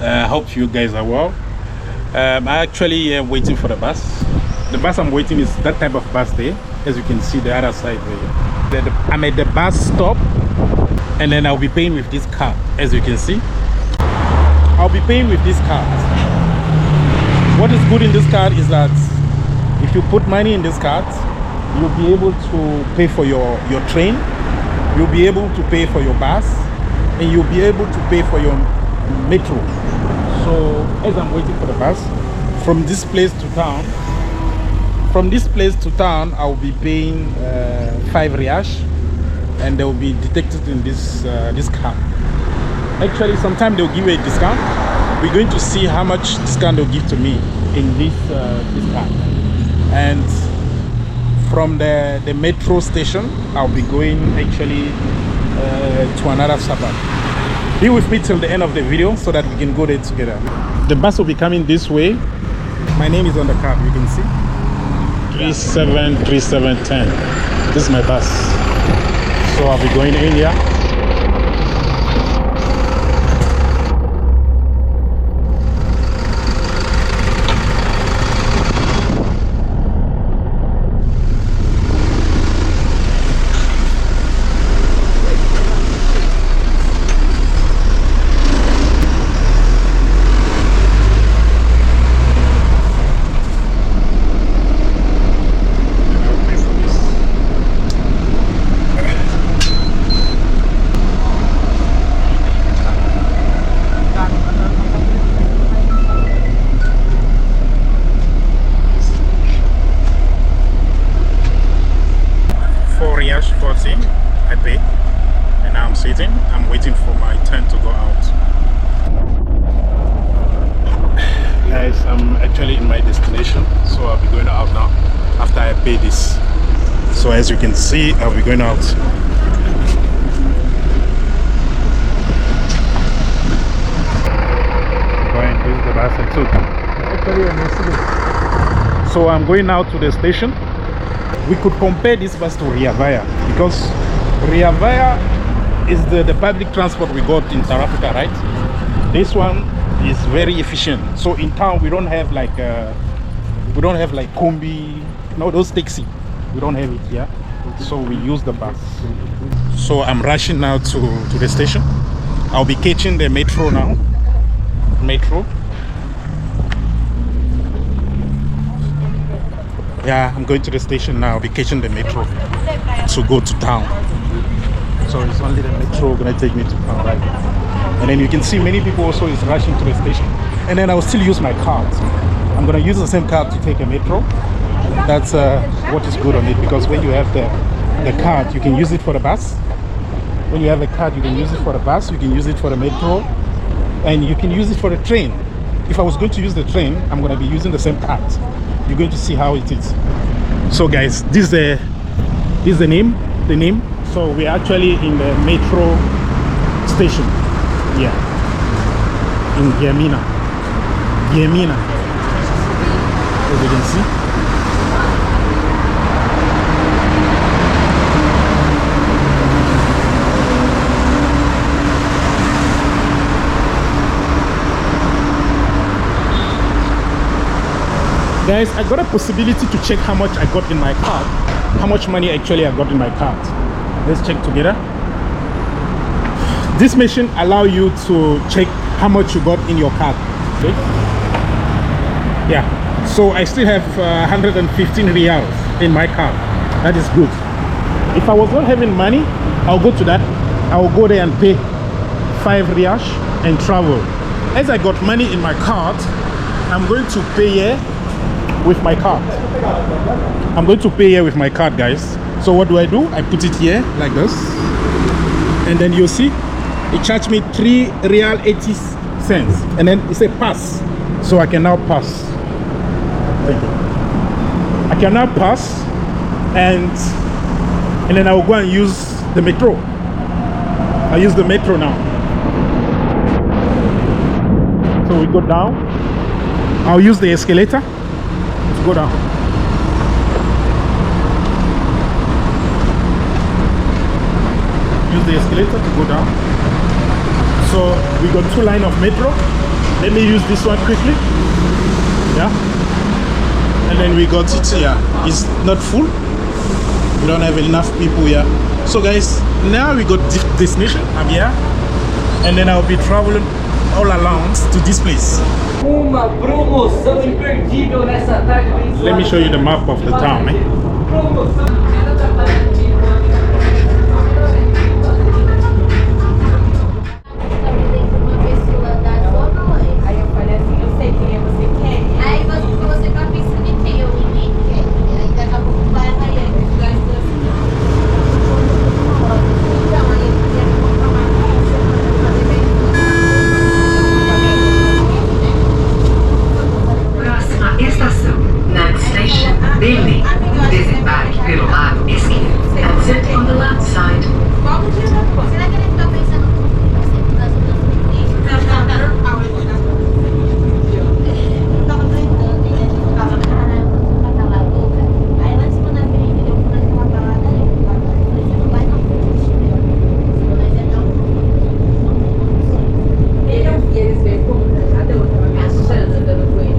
I hope you guys are well. I'm actually waiting for the bus. The bus I'm waiting is that type of bus there, as you can see the other side there. I'm at the bus stop, and then I'll be paying with this card, as you can see. I'll be paying with this card. What is good in this card is that if you put money in this card, you'll be able to pay for your train, you'll be able to pay for your bus, and you'll be able to pay for your metro. So as I'm waiting for the bus from this place to town, I'll be paying 5 riash, and they will be detected in this card. Actually, sometime they'll give you a discount. We're going to see how much discount they'll give to me in this card. And from the metro station, I'll be going actually to another suburb. Be with me till the end of the video so that we can go there together. The bus will be coming this way. My name is on the card, you can see 373710. This is my bus, so I'll be going in here. I pay, and now I'm sitting. I'm waiting for my turn to go out. Guys, I'm actually in my destination, so I'll be going out now after I pay this. So as you can see, I'll be going out. Going, this is the bus I took. Actually, I'm Mercedes. So I'm going out to the station. We could compare this bus to Riavaya, because Riavaya is the public transport we got in South Africa, right? This one is very efficient. So in town we don't have like combi, no, those taxi. We don't have it here, so we use the bus. So I'm rushing now to the station. I'll be catching the metro now. Metro. Yeah, I'm going to the station now. I'll be catching the metro to go to town. So it's only the metro gonna take me to town, right? And then you can see many people also is rushing to the station. And then I'll still use my card. I'm gonna use the same card to take a metro. That's what is good on it, because when you have the card, you can use it for the bus. When you have a card, you can use it for the bus, you can use it for the metro, and you can use it for the train. If I was going to use the train, I'm gonna be using the same card. You're going to see how it is. So guys, this is the name. So we're actually in the metro station. Yeah, in Giamina, as you can see. Guys, I got a possibility to check how much I got in my card, how much money actually I got in my card. Let's check together. This machine allows you to check how much you got in your card. Okay? Yeah, so I still have 115 reals in my card. That is good. If I was not having money, I'll go to that. I will go there and pay 5 riash and travel. As I got money in my card, I'm going to pay here with my card. I'm going to pay here with my card, guys. So what do? I put it here like this, and then you see it charged me 3 real 80 cents, and then it's a pass, so I can now pass. Thank you. I can now pass, and then I will go and use the metro. I use the metro now. So we go down. I'll use the escalator to go down. Use the escalator to go down. So we got 2 lines of metro. Let me use this one quickly. Yeah. And then we got it here. It's not full. We don't have enough people here. So guys, now we got destination. I'm here. And then I'll be traveling all around to this place. Uma promoção imperdível nessa tarde. Let me show you the map of the town. Promoção. Desembarque pelo lado esquerdo. Exit on the left side. Será que ele fica pensando nas outras coisas? Eu tava cantando, e a gente tava naquela boca. Aí lá em cima da frente, eu fui naquela balada ali. Eu falei, você não vai não, senão nós ia dar E eles veem como já deu, eu tava me achando andando com eles.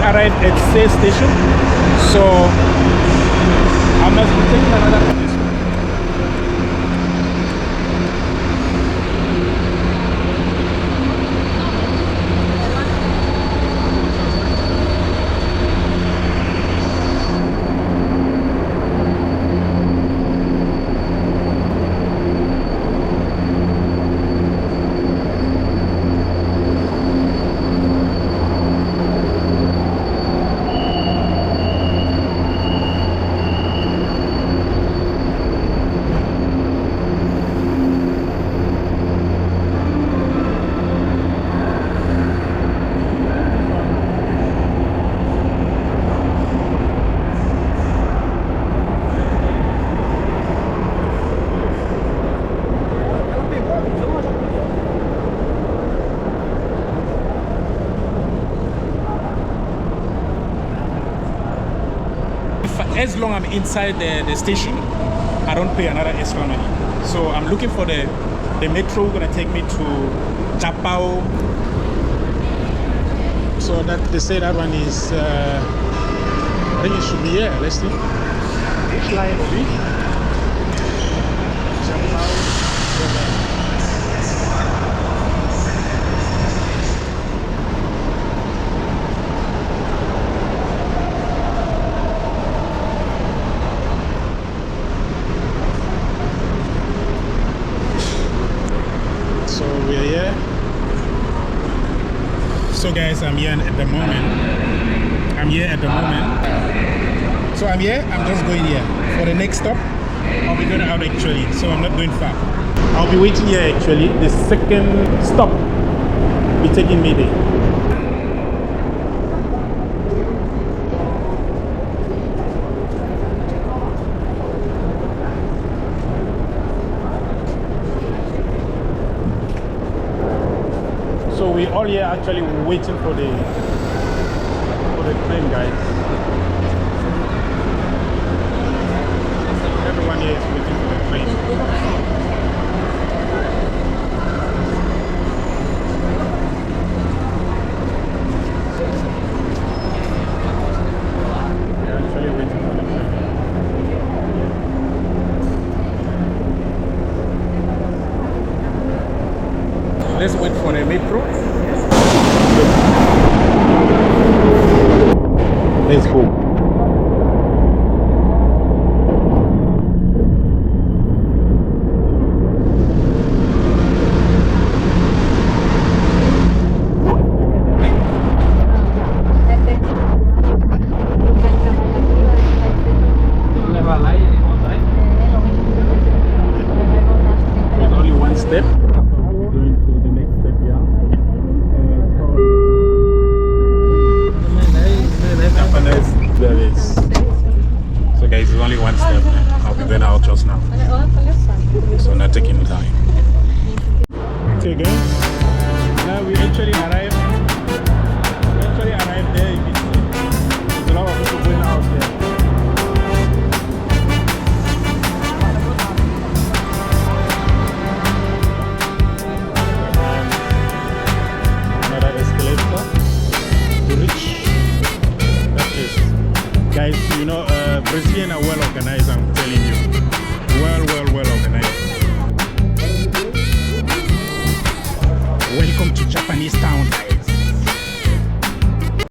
Arrived at Say Station, so I must be taking another place. As long as I'm inside the station, I don't pay another extra money. So I'm looking for the metro gonna take me to Japão. So that they say that one is I think it should be here. Let's see. Which line will be? Japão. So guys, I'm here at the moment. So I'm here, I'm just going here. For the next stop, I'll be going out actually, so I'm not going far. I'll be waiting here actually. The second stop will be taking me there. So we all here actually waiting for the train, guys. Everyone here is waiting for the train. They're actually waiting for the train. Let's wait for the metro. Let's go. Levar lá e ele voltar. only one step. I'll be going out just now. So not taking time. Okay guys, now we actually arrived. There. You can see there's a lot of people going out there. Another escalator to reach that place. Guys, you know, Brazilians are well organized, I'm telling you. Well organized. Welcome to Japanese town, guys.